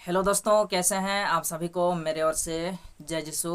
Hello दोस्तों, कैसे हैं आप सभी को मेरे ओर से जय यीशु,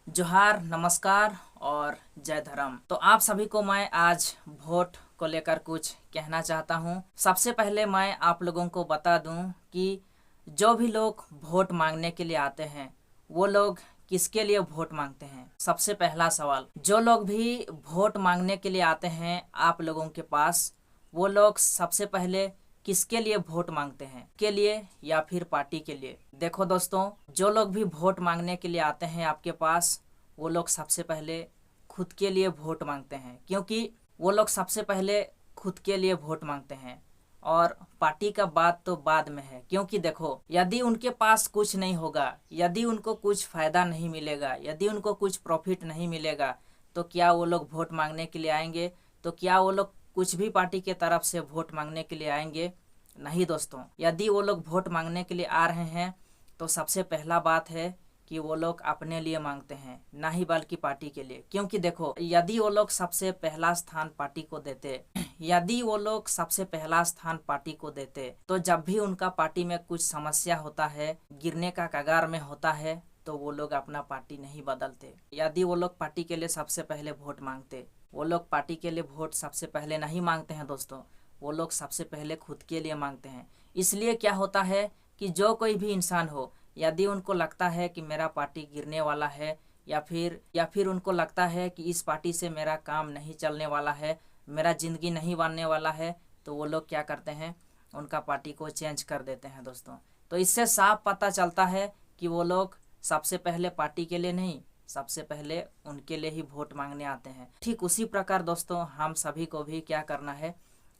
जोहार, नमस्कार और जय धर्म। तो आप सभी को मैं आज वोट को लेकर कुछ कहना चाहता हूं। सबसे पहले मैं आप लोगों को बता दूं कि जो भी लोग वोट मांगने के लिए आते हैं वो लोग किसके लिए वोट मांगते हैं। सबसे पहला सवाल, जो लोग भी वोट मांगने के लिए आते हैं आप लोगों के पास, वो लोग सबसे पहले किसके लिए वोट मांगते हैं, के लिए या फिर पार्टी के लिए। देखो दोस्तों, जो लोग भी वोट मांगने के लिए आते हैं आपके पास, वो लोग सबसे पहले खुद के लिए वोट मांगते हैं, क्योंकि वो लोग सबसे पहले खुद के लिए वोट मांगते हैं और पार्टी का बात तो बाद में है। क्योंकि देखो, यदि उनके पास कुछ नहीं होगा, यदि उनको कुछ फायदा नहीं मिलेगा, यदि उनको कुछ प्रॉफिट नहीं मिलेगा, तो क्या वो लोग वोट मांगने के लिए आएंगे? तो क्या वो लोग कुछ भी पार्टी के तरफ से वोट मांगने के लिए आएंगे? नहीं दोस्तों, यदि वो लोग वोट मांगने के लिए आ रहे हैं तो सबसे पहला बात है कि वो लोग अपने लिए मांगते हैं, ना ही बल्कि पार्टी के लिए। क्योंकि देखो, यदि वो लोग सबसे पहला स्थान पार्टी को देते यदि वो लोग सबसे पहला स्थान पार्टी को देते तो जब भी उनका पार्टी में कुछ समस्या होता है, गिरने का कगार में होता है, तो वो लोग अपना पार्टी नहीं बदलते। यदि वो लोग पार्टी के लिए सबसे पहले वोट मांगते, वो लोग पार्टी के लिए वोट सबसे पहले नहीं मांगते हैं दोस्तों, वो लोग सबसे पहले खुद के लिए मांगते हैं। इसलिए क्या होता है कि जो कोई भी इंसान हो, यदि उनको लगता है कि मेरा पार्टी गिरने वाला है, या फिर उनको लगता है कि इस पार्टी से मेरा काम नहीं चलने वाला है, मेरा ज़िंदगी नहीं बनने वाला है, तो वो लोग क्या करते हैं, उनका पार्टी को चेंज कर देते हैं दोस्तों। तो इससे साफ पता चलता है कि वो लोग सबसे पहले पार्टी के लिए नहीं, सबसे पहले उनके लिए ही वोट मांगने आते हैं। ठीक उसी प्रकार दोस्तों, हम सभी को भी क्या करना है,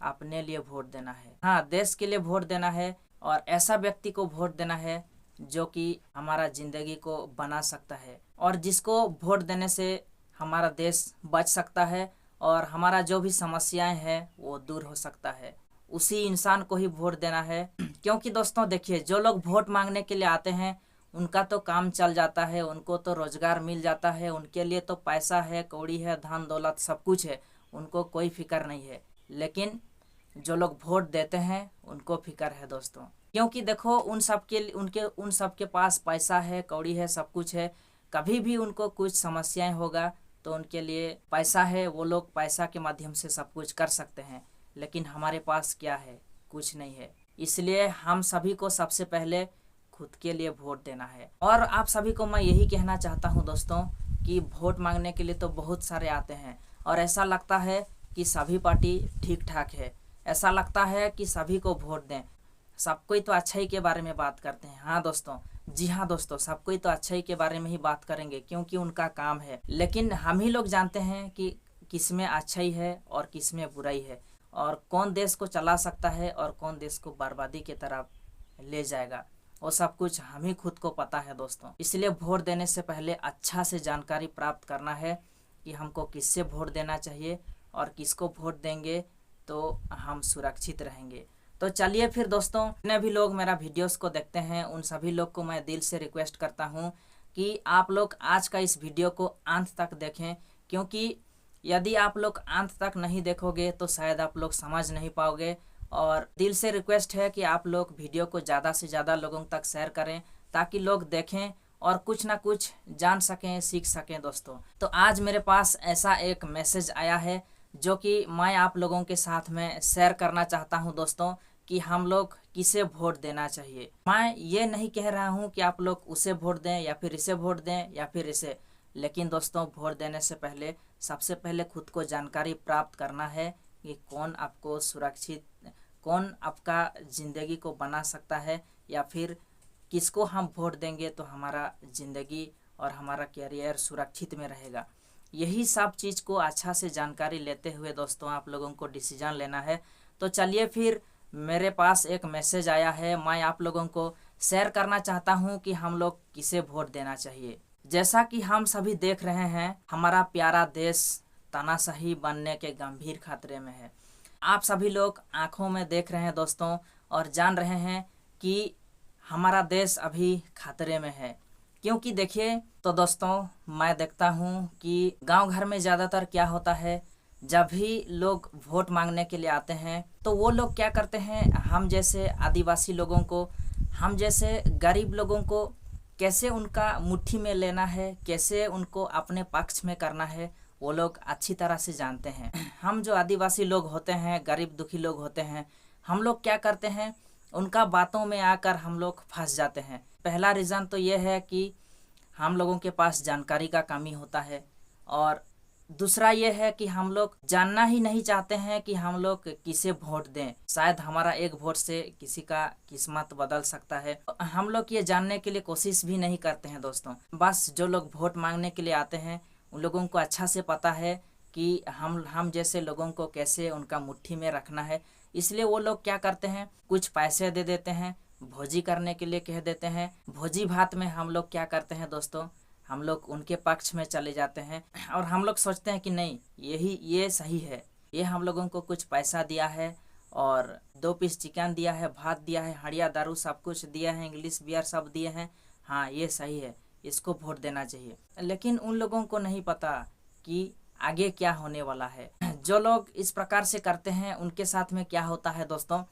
अपने लिए वोट देना है। हाँ, देश के लिए वोट देना है और ऐसा व्यक्ति को वोट देना है जो कि हमारा ज़िंदगी को बना सकता है और जिसको वोट देने से हमारा देश बच सकता है और हमारा जो भी समस्याएं हैं वो दूर हो सकता है। उसी इंसान को ही वोट देना है। क्योंकि दोस्तों देखिए, जो लोग वोट मांगने के लिए आते हैं उनका तो काम चल जाता है, उनको तो रोजगार मिल जाता है, उनके लिए तो पैसा है, कौड़ी है, धन दौलत सब कुछ है, उनको कोई फिक्र नहीं है। लेकिन जो लोग वोट देते हैं उनको फिक्र है दोस्तों। क्योंकि देखो, उन सब के पास पैसा है, कौड़ी है, सब कुछ है। कभी भी उनको कुछ समस्याएं होगा तो उनके लिए पैसा है, वो लोग पैसा के माध्यम से सब कुछ कर सकते हैं। लेकिन हमारे पास क्या है? कुछ नहीं है। इसलिए हम सभी को सबसे पहले खुद के लिए वोट देना है। और आप सभी को मैं यही कहना चाहता हूं दोस्तों कि वोट मांगने के लिए तो बहुत सारे आते हैं और ऐसा लगता है कि सभी पार्टी ठीक ठाक है, ऐसा लगता है कि सभी को वोट दें, सब कोई तो अच्छाई के बारे में बात करते हैं। हाँ दोस्तों, जी हाँ दोस्तों, सब कोई तो अच्छाई के बारे में ही बात करेंगे क्योंकि उनका काम है। लेकिन हम ही लोग जानते हैं कि किसमें अच्छाई है और किसमें बुराई है, और कौन देश को चला सकता है और कौन देश को बर्बादी की तरफ ले जाएगा, वो सब कुछ हम ही खुद को पता है दोस्तों। इसलिए वोट देने से पहले अच्छा से जानकारी प्राप्त करना है कि हमको किससे वोट देना चाहिए और किसको वोट देंगे तो हम सुरक्षित रहेंगे। तो चलिए फिर दोस्तों, जितने भी लोग मेरा वीडियोस को देखते हैं उन सभी लोग को मैं दिल से रिक्वेस्ट करता हूं कि आप लोग आज का इस वीडियो को अंत तक देखें, क्योंकि यदि आप लोग अंत तक नहीं देखोगे तो शायद आप लोग समझ नहीं पाओगे। और दिल से रिक्वेस्ट है कि आप लोग वीडियो को ज़्यादा से ज़्यादा लोगों तक शेयर करें ताकि लोग देखें और कुछ ना कुछ जान सकें, सीख सकें दोस्तों। तो आज मेरे पास ऐसा एक मैसेज आया है जो कि मैं आप लोगों के साथ में शेयर करना चाहता हूं दोस्तों कि हम लोग किसे वोट देना चाहिए। मैं ये नहीं कह रहा हूं कि आप लोग उसे वोट दें या फिर इसे वोट दें या फिर इसे, लेकिन दोस्तों वोट देने से पहले सबसे पहले खुद को जानकारी प्राप्त करना है कि कौन आपको सुरक्षित, कौन आपका ज़िंदगी को बना सकता है, या फिर किसको हम वोट देंगे तो हमारा ज़िंदगी और हमारा कैरियर सुरक्षित में रहेगा। यही सब चीज़ को अच्छा से जानकारी लेते हुए दोस्तों आप लोगों को डिसीजन लेना है। तो चलिए फिर, मेरे पास एक मैसेज आया है, मैं आप लोगों को शेयर करना चाहता हूं कि हम लोग किसे वोट देना चाहिए। जैसा कि हम सभी देख रहे हैं, हमारा प्यारा देश तानाशाही बनने के गंभीर खतरे में है। आप सभी लोग आंखों में देख रहे हैं दोस्तों और जान रहे हैं कि हमारा देश अभी खतरे में है। क्योंकि देखिए तो दोस्तों, मैं देखता हूँ कि गांव घर में ज़्यादातर क्या होता है, जब भी लोग वोट मांगने के लिए आते हैं तो वो लोग क्या करते हैं, हम जैसे आदिवासी लोगों को हम जैसे गरीब लोगों को कैसे उनका मुट्ठी में लेना है, कैसे उनको अपने पक्ष में करना है, वो लोग अच्छी तरह से जानते हैं। हम जो आदिवासी लोग होते हैं, गरीब दुखी लोग होते हैं, हम लोग क्या करते हैं, उनका बातों में आकर हम लोग फंस जाते हैं। पहला रीज़न तो ये है कि हम लोगों के पास जानकारी का कमी होता है, और दूसरा ये है कि हम लोग जानना ही नहीं चाहते हैं कि हम लोग किसे वोट दें। शायद हमारा एक वोट से किसी का किस्मत बदल सकता है। हम लोग ये जानने के लिए कोशिश भी नहीं करते हैं दोस्तों। बस जो लोग वोट मांगने के लिए आते हैं उन लोगों को अच्छा से पता है कि हम जैसे लोगों को कैसे उनका मुट्ठी में रखना है। इसलिए वो लोग क्या करते हैं, कुछ पैसे दे देते हैं, भोजी करने के लिए कह देते हैं। भोजी भात में हम लोग क्या करते हैं दोस्तों, हम लोग उनके पक्ष में चले जाते हैं और हम लोग सोचते हैं कि नहीं, ये सही है, ये हम लोगों को कुछ पैसा दिया है और 2 पीस चिकन दिया है, भात दिया है, हड़िया दारू सब कुछ दिया है, इंग्लिश बियर सब दिए हैं, हाँ ये सही है, इसको वोट देना चाहिए। लेकिन उन लोगों को नहीं पता कि आगे क्या होने वाला है। जो लोग इस प्रकार से करते हैं उनके साथ में क्या होता है दोस्तों,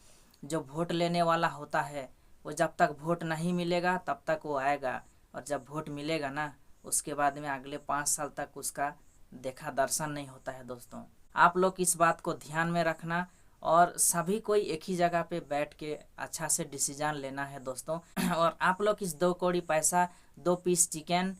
जो वोट लेने वाला होता है वो जब तक वोट नहीं मिलेगा तब तक वो आएगा, और जब वोट मिलेगा ना उसके बाद में अगले 5 साल तक उसका देखा दर्शन नहीं होता है दोस्तों। आप लोग इस बात को ध्यान में रखना और सभी कोई एक ही जगह पे बैठ के अच्छा से डिसीजन लेना है दोस्तों। और आप लोग इस 2 कौड़ी पैसा, 2 पीस चिकन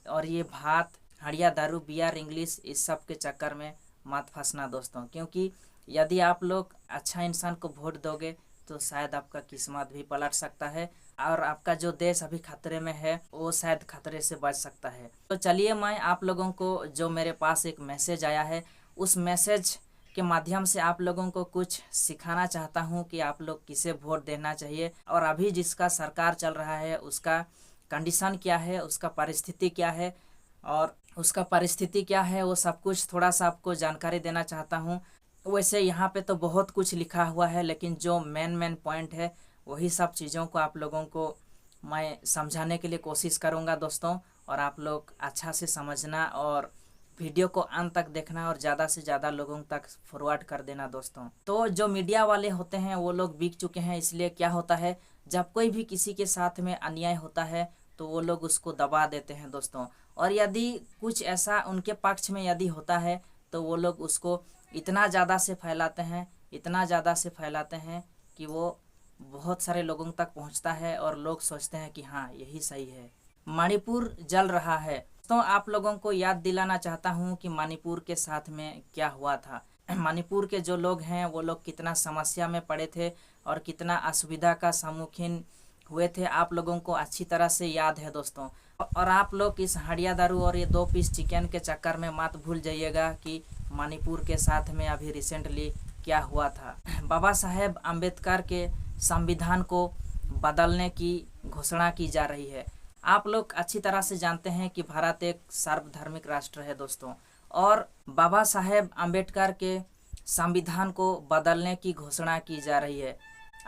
और ये भात, हड़िया दारू, बियर, इंग्लिश, इस सब के चक्कर में मत फंसना दोस्तों। क्योंकि यदि आप लोग अच्छा इंसान को वोट दोगे तो शायद आपका किस्मत भी पलट सकता है और आपका जो देश अभी खतरे में है वो शायद खतरे से बच सकता है। तो चलिए, मैं आप लोगों को जो मेरे पास एक मैसेज आया है उस मैसेज के माध्यम से आप लोगों को कुछ सिखाना चाहता हूं कि आप लोग किसे वोट देना चाहिए, और अभी जिसका सरकार चल रहा है उसका कंडीशन क्या है, उसका परिस्थिति क्या है, और उसका परिस्थिति क्या है वो सब कुछ थोड़ा सा आपको जानकारी देना चाहता हूँ। वैसे यहाँ पे तो बहुत कुछ लिखा हुआ है, लेकिन जो मेन पॉइंट है वही सब चीज़ों को आप लोगों को मैं समझाने के लिए कोशिश करूँगा दोस्तों, और आप लोग अच्छा से समझना और वीडियो को अंत तक देखना और ज़्यादा से ज़्यादा लोगों तक फॉरवर्ड कर देना दोस्तों। तो जो मीडिया वाले होते हैं वो लोग बिक चुके हैं, इसलिए क्या होता है, जब कोई भी किसी के साथ में अन्याय होता है तो वो लोग उसको दबा देते हैं दोस्तों, और यदि कुछ ऐसा उनके पक्ष में यदि होता है तो वो लोग उसको इतना ज़्यादा से फैलाते हैं, इतना ज़्यादा से फैलाते हैं कि वो बहुत सारे लोगों तक पहुंचता है और लोग सोचते हैं कि हाँ यही सही है। मणिपुर जल रहा है तो आप लोगों को याद दिलाना चाहता हूँ कि मणिपुर के साथ में क्या हुआ था। मणिपुर के जो लोग हैं वो लोग कितना समस्या में पड़े थे और कितना असुविधा का सम्मुखीन हुए थे, आप लोगों को अच्छी तरह से याद है दोस्तों। और आप लोग इस हड़िया दारू और ये 2 पीस चिकन के चक्कर में मत भूल जाइएगा कि मणिपुर के साथ में अभी रिसेंटली क्या हुआ था। बाबा साहेब अम्बेडकर के संविधान को बदलने की घोषणा की जा रही है। आप लोग अच्छी तरह से जानते हैं कि भारत एक सार्वधर्मिक राष्ट्र है दोस्तों, और बाबा साहेब अम्बेडकर के संविधान को बदलने की घोषणा की जा रही है।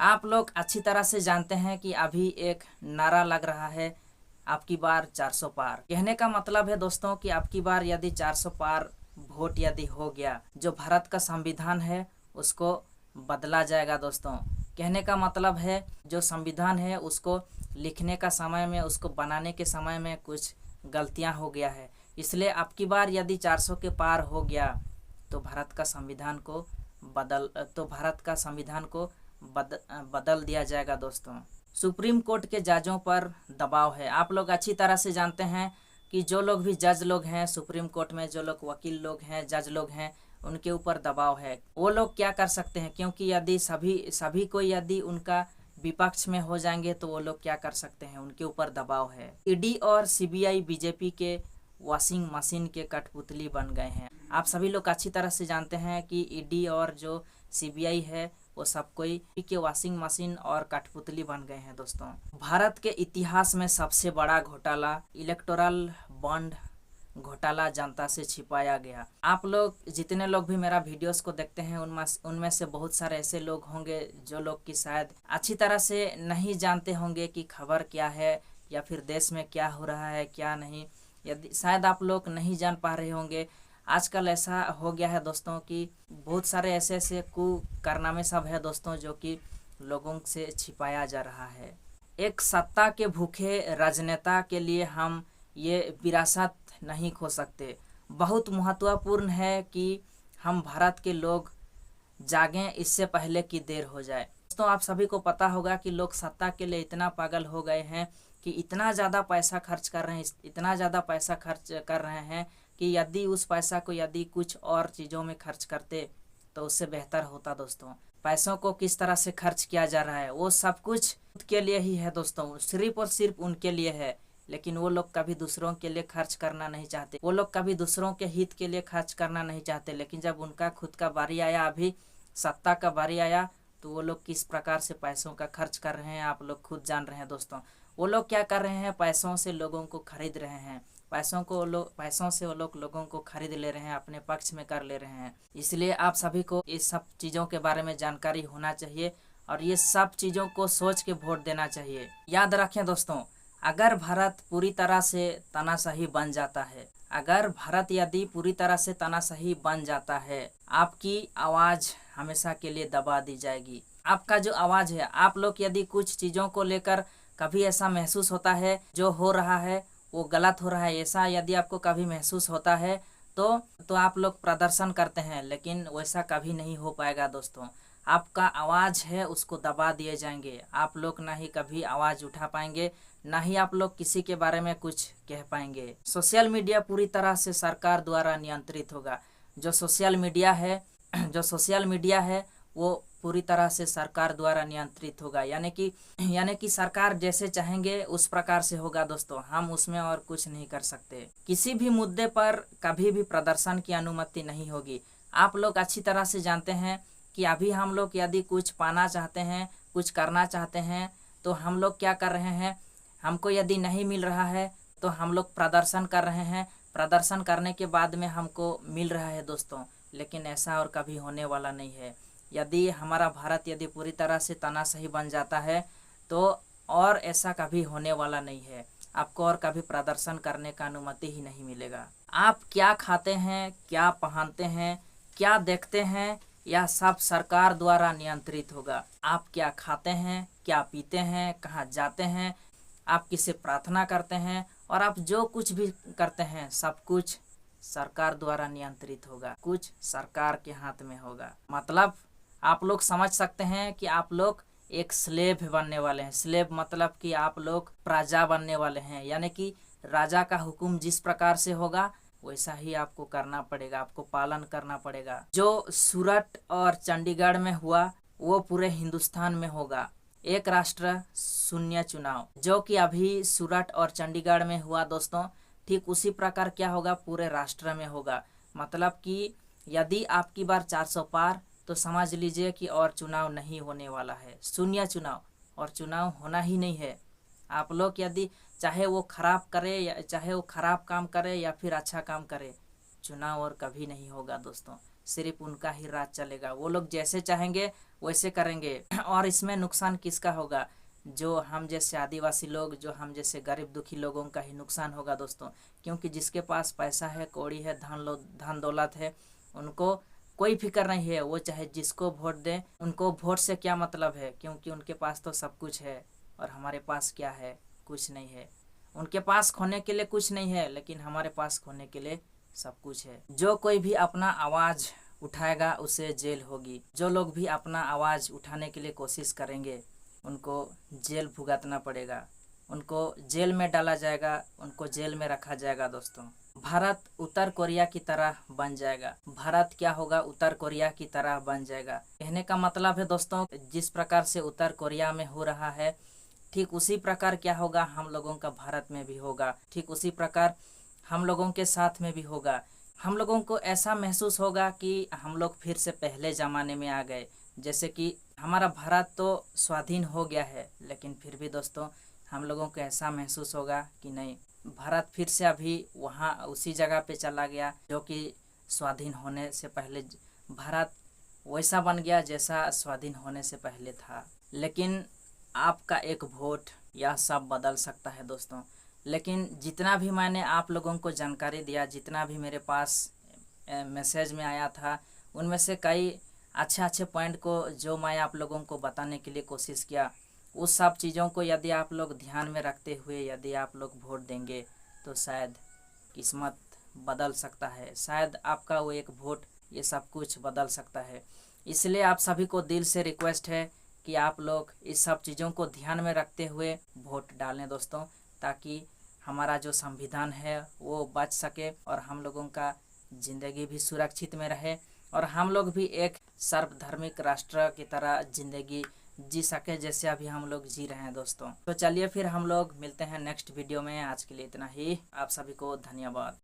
आप लोग अच्छी तरह से जानते हैं कि अभी एक नारा लग रहा है, आपकी बार 400 पार। कहने का मतलब है दोस्तों कि आपकी बार यदि 400 पार वोट यदि हो गया, जो भारत का संविधान है उसको बदला जाएगा दोस्तों। कहने का मतलब है जो संविधान है उसको लिखने का समय में, उसको बनाने के समय में कुछ गलतियां हो गया है, इसलिए आपकी बार यदि 400 के पार हो गया तो भारत का संविधान को बदल दिया जाएगा दोस्तों। सुप्रीम कोर्ट के जजों पर दबाव है। आप लोग अच्छी तरह से जानते हैं कि जो लोग भी जज लोग हैं सुप्रीम कोर्ट में, जो लोग वकील लोग हैं, जज लोग हैं, उनके ऊपर दबाव है। वो लोग क्या कर सकते हैं, क्योंकि यदि सभी को यदि उनका विपक्ष में हो जाएंगे तो वो लोग क्या कर सकते हैं, उनके ऊपर दबाव है। ईडी और सीबीआई बीजेपी के वॉशिंग मशीन के कठपुतली बन गए हैं। आप सभी लोग अच्छी तरह से जानते हैं कि ईडी और जो सीबीआई है वो सब कोई के वॉशिंग मशीन और कठपुतली बन गए हैं दोस्तों। भारत के इतिहास में सबसे बड़ा घोटाला इलेक्टोरल बॉन्ड घोटाला जनता से छिपाया गया। आप लोग जितने लोग भी मेरा वीडियोस को देखते हैं उनमें से बहुत सारे ऐसे लोग होंगे जो लोग कि शायद अच्छी तरह से नहीं जानते होंगे कि खबर क्या है या फिर देश में क्या हो रहा है क्या नहीं। यदि शायद आप लोग नहीं जान पा रहे होंगे, आजकल ऐसा हो गया है दोस्तों कि बहुत सारे ऐसे कुकारनामे सब है दोस्तों जो कि लोगों से छिपाया जा रहा है। एक सत्ता के भूखे राजनेता के लिए हम ये विरासत नहीं खो सकते। बहुत महत्वपूर्ण है कि हम भारत के लोग जागें इससे पहले कि देर हो जाए। दोस्तों, आप सभी को पता होगा कि लोग सत्ता के लिए इतना पागल हो गए हैं कि इतना ज़्यादा पैसा खर्च कर रहे हैं, इतना ज़्यादा पैसा खर्च कर रहे हैं कि यदि उस पैसा को यदि कुछ और चीज़ों में खर्च करते तो उससे बेहतर होता। दोस्तों, पैसों को किस तरह से खर्च किया जा रहा है वो सब कुछ के लिए ही है दोस्तों, सिर्फ और सिर्फ उनके लिए है। लेकिन वो लोग कभी दूसरों के लिए खर्च करना नहीं चाहते, वो लोग कभी दूसरों के हित के लिए खर्च करना नहीं चाहते। लेकिन जब उनका खुद का बारी आया, अभी सत्ता का बारी आया, तो वो लोग किस प्रकार से पैसों का खर्च कर रहे हैं आप लोग खुद जान रहे हैं। दोस्तों, वो लोग क्या कर रहे हैं, पैसों से लोगों को खरीद रहे हैं, पैसों से वो लोग लोगों को खरीद ले रहे हैं, अपने पक्ष में कर ले रहे हैं। इसलिए आप सभी को इस सब चीज़ों के बारे में जानकारी होना चाहिए और ये सब चीज़ों को सोच के वोट देना चाहिए। याद रखें दोस्तों, अगर भारत पूरी तरह से तानाशाही बन जाता है, अगर भारत यदि पूरी तरह से तानाशाही बन जाता है, आपकी आवाज़ हमेशा के लिए दबा दी जाएगी। आपका जो आवाज़ है, आप लोग यदि कुछ चीज़ों को लेकर कभी ऐसा महसूस होता है जो हो रहा है वो गलत हो रहा है, ऐसा यदि आपको कभी महसूस होता है तो आप लोग प्रदर्शन करते हैं, लेकिन वैसा कभी नहीं हो पाएगा। दोस्तों, आपका आवाज़ है उसको दबा दिए जाएंगे, आप लोग ना ही कभी आवाज़ उठा पाएंगे, ना ही आप लोग किसी के बारे में कुछ कह पाएंगे। सोशल मीडिया पूरी तरह से सरकार द्वारा नियंत्रित होगा। जो सोशल मीडिया है वो पूरी तरह से सरकार द्वारा नियंत्रित होगा, यानी कि सरकार जैसे चाहेंगे उस प्रकार से होगा। दोस्तों, हम उसमें और कुछ नहीं कर सकते। किसी भी मुद्दे पर कभी भी प्रदर्शन की अनुमति नहीं होगी। आप लोग अच्छी तरह से जानते हैं कि अभी हम लोग यदि कुछ पाना चाहते हैं, कुछ करना चाहते हैं, तो हम लोग क्या कर रहे हैं, हमको यदि नहीं मिल रहा है तो हम लोग प्रदर्शन कर रहे हैं, प्रदर्शन करने के बाद में हमको मिल रहा है। दोस्तों, लेकिन ऐसा और कभी होने वाला नहीं है। यदि हमारा भारत यदि पूरी तरह से तानाशाही बन जाता है तो और ऐसा कभी होने वाला नहीं है, आपको और कभी प्रदर्शन करने का अनुमति ही नहीं मिलेगा। आप क्या खाते हैं, क्या पहनते हैं, क्या देखते हैं, यह सब सरकार द्वारा नियंत्रित होगा। आप क्या खाते हैं, क्या पीते हैं, कहाँ जाते हैं, आप किसे प्रार्थना करते हैं और आप जो कुछ भी करते हैं सब कुछ सरकार द्वारा नियंत्रित होगा, कुछ सरकार के हाथ में होगा। मतलब आप लोग समझ सकते हैं कि आप लोग एक स्लेव बनने वाले हैं। स्लेव मतलब कि आप लोग प्रजा बनने वाले हैं, यानी कि राजा का हुक्म जिस प्रकार से होगा वैसा ही आपको करना पड़ेगा, आपको पालन करना पड़ेगा। जो सूरत और चंडीगढ़ में हुआ वो पूरे हिंदुस्तान में होगा। एक राष्ट्र शून्य चुनाव, जो कि अभी सूरत और चंडीगढ़ में हुआ दोस्तों, ठीक उसी प्रकार क्या होगा, पूरे राष्ट्र में होगा। मतलब कि यदि आपकी बार 400 पार, तो समझ लीजिए कि और चुनाव नहीं होने वाला है, शून्य चुनाव, और चुनाव होना ही नहीं है। आप लोग यदि चाहे वो खराब करे या चाहे वो खराब काम करे या फिर अच्छा काम करे, चुनाव और कभी नहीं होगा। दोस्तों, सिर्फ उनका ही राज चलेगा, वो लोग जैसे चाहेंगे वैसे करेंगे। और इसमें नुकसान किसका होगा, जो हम जैसे आदिवासी लोग, जो हम जैसे गरीब दुखी लोगों का ही नुकसान होगा। दोस्तों, क्योंकि जिसके पास पैसा है, कौड़ी है, धन दौलत है, उनको कोई फिक्र नहीं है, वो चाहे जिसको वोट दें, उनको वोट से क्या मतलब है, क्योंकि उनके पास तो सब कुछ है और हमारे पास क्या है, कुछ नहीं है। उनके पास खोने के लिए कुछ नहीं है, लेकिन हमारे पास खोने के लिए सब कुछ है। जो कोई भी अपना आवाज़ उठाएगा उसे जेल होगी। जो लोग भी अपना आवाज़ उठाने के लिए कोशिश करेंगे उनको जेल भुगतना पड़ेगा, उनको जेल में डाला जाएगा, उनको जेल में रखा जाएगा। दोस्तों, भारत उत्तर कोरिया की तरह बन जाएगा। भारत क्या होगा, उत्तर कोरिया की तरह बन जाएगा। कहने का मतलब है दोस्तों, जिस प्रकार से उत्तर कोरिया में हो रहा है, ठीक उसी प्रकार क्या होगा, हम लोगों का भारत में भी होगा। ठीक उसी प्रकार हम लोगों के साथ में भी होगा। हम लोगों को ऐसा महसूस होगा कि हम लोग फिर से पहले ज़माने में आ गए। जैसे कि हमारा भारत तो स्वाधीन हो गया है, लेकिन फिर भी दोस्तों हम लोगों को ऐसा महसूस होगा कि नहीं, भारत फिर से अभी वहाँ उसी जगह पे चला गया जो कि स्वाधीन होने से पहले भारत वैसा बन गया जैसा स्वाधीन होने से पहले था। लेकिन आपका एक वोट यह सब बदल सकता है दोस्तों। लेकिन जितना भी मैंने आप लोगों को जानकारी दिया, जितना भी मेरे पास मैसेज में आया था, उनमें से कई अच्छे पॉइंट को जो मैं आप लोगों को बताने के लिए कोशिश किया, उस सब चीज़ों को यदि आप लोग ध्यान में रखते हुए यदि आप लोग वोट देंगे तो शायद किस्मत बदल सकता है, शायद आपका वो एक वोट ये सब कुछ बदल सकता है। इसलिए आप सभी को दिल से रिक्वेस्ट है कि आप लोग इस सब चीज़ों को ध्यान में रखते हुए वोट डालें दोस्तों, ताकि हमारा जो संविधान है वो बच सके और हम लोगों का ज़िंदगी भी सुरक्षित में रहे और हम लोग भी एक सर्वधर्मिक राष्ट्र की तरह ज़िंदगी जी सके जैसे अभी हम लोग जी रहे हैं दोस्तों। तो चलिए फिर हम लोग मिलते हैं नेक्स्ट वीडियो में। आज के लिए इतना ही। आप सभी को धन्यवाद।